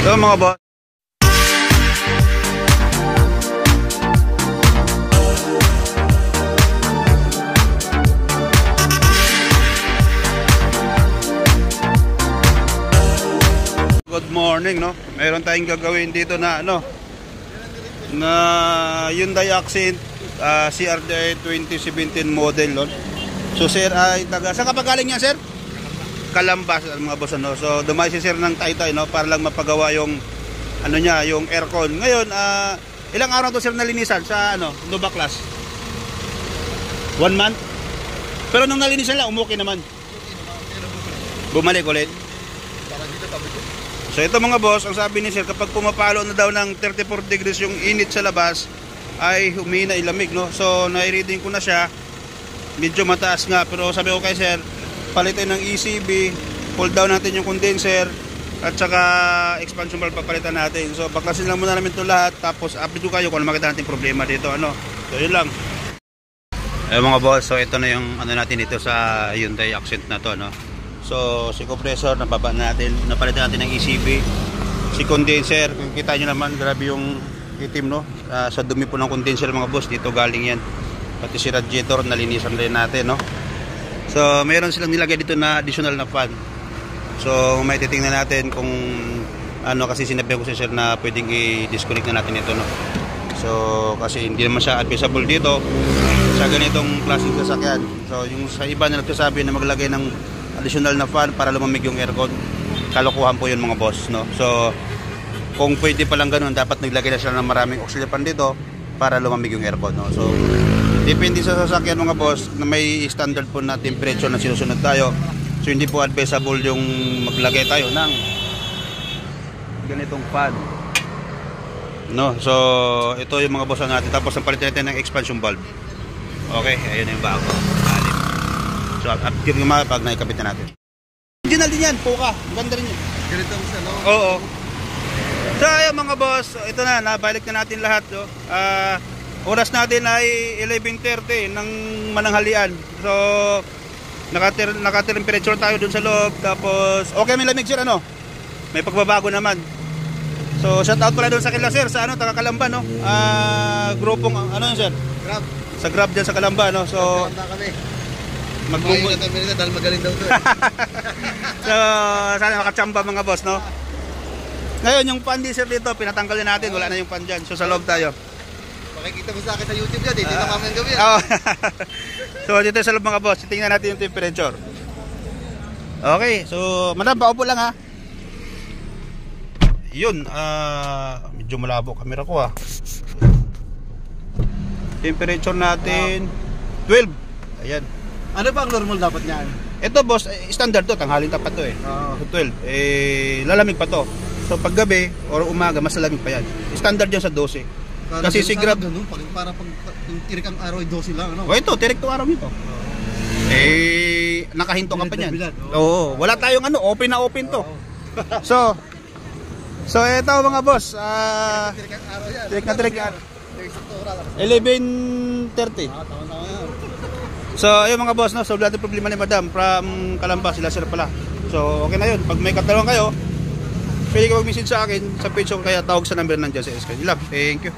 So mga boss, good morning, no? Meron tayong gagawin dito na na Hyundai Accent CRD 2017 model, no? So sir ay taga saan ka pa galing yan, sir? Calamba, mga boss, no? So dumayo si sir ng Taytay, no, para lang mapagawa yung niya, yung aircon. Ngayon, ilang araw to sir nalinisan sa Nova Class? 1 month? Pero nung nalinisan lang, umuki naman. Bumalik ulit. So ito mga boss, ang sabi ni sir, kapag pumapalo na daw ng 34 degrees yung init sa labas, ay humina ilamig, no? So nai-reading ko na siya, medyo mataas nga, pero sabi ko kay sir, palitin ng ECB, pull down natin yung condenser, at saka expansion valve papalitan natin. So baklasin lang muna namin ito lahat, tapos update ko kayo kung ano makita natin problema dito, So yun lang. Mga boss, so ito na yung natin dito sa Hyundai Accent na to, no? So si compressor nababa natin, napalitan natin ng ECB. Si condenser, kung kita nyo naman, grabe yung itim, no? Sa dumi po ng condenser mga boss, dito galing yan. Pati si radiator nalinisan din natin, no? So mayroon silang nilagay dito na additional na fan. So may titingnan natin kung kasi sinabi ko sa sir na pwedeng i-disconnect na natin ito, no? So kasi hindi naman siya advisable dito sa ganitong klaseng sasakyan. So yung sa iba na nagsasabi na maglagay ng additional na fan para lumamig yung aircon, kalokohan po yun mga boss, no? So kung pwede pa lang ganun, dapat naglagay na sila ng maraming auxiliary fan dito para lumamig yung aircon, no? So depende sa sasakyan mga boss, na may standard po na temperature na sinusunod tayo. So hindi po advisable yung maglagay tayo ng ganitong fan, no? So ito yung mga boss natin, tapos ang palitan natin ng expansion valve. Okay, ayun yung bago. So upgrade nga pag naikabit na natin. Original din yan, puka. Ganda rin yan. Ganito ang sa loob. Oo. So ayun mga boss, ito na, nabalik na natin lahat, no? Oras natin ay 11:30 ng mananghalian. So naka-temperature tayo dun sa loob. Tapos okay, may lamig sir, may pagbabago naman. So shout out pala dun sa kila sir, sa taga Calamba, no? Grupong yun sir? Grab. Sa Grab dyan sa Calamba, no? So kami. Magbubul na kami dahil magaling daw to. So sana makachamba mga boss, no? Ngayon yung pan sir dito, pinatanggal na natin, wala na yung pan dyan. So sa loob tayo. Makikita mo sa akin sa YouTube yan, hindi na kami ang gawin. So dito sa loob mga boss, tingnan natin yung temperature. Okay, so madam, paupo lang ha. Yun, medyo malabo camera ko Temperature natin 12. Ayan. Ano ba ang normal dapat niyan? Ito boss, standard to, tanghalin tapat to 12. Lalamig pa to. So pag gabi or umaga, mas lalamig pa yan. Standard yan sa 12. Kasi si Grab para pag tirik ang araw ay 12 lang, ito, tirik to araw nito. Nakahinto ka pa niyan. Oo, wala tayong open na open to. So ito mga boss, tirik na tirik. 11:30. So ayun mga boss, solve natin problema ni madam from Calamba, sila sir pala. So okay na yun, pag may katanungan kayo, pwede ka mag-message sa akin sa page ko, kaya tawag sa number nandiyan sa screen. Thank you.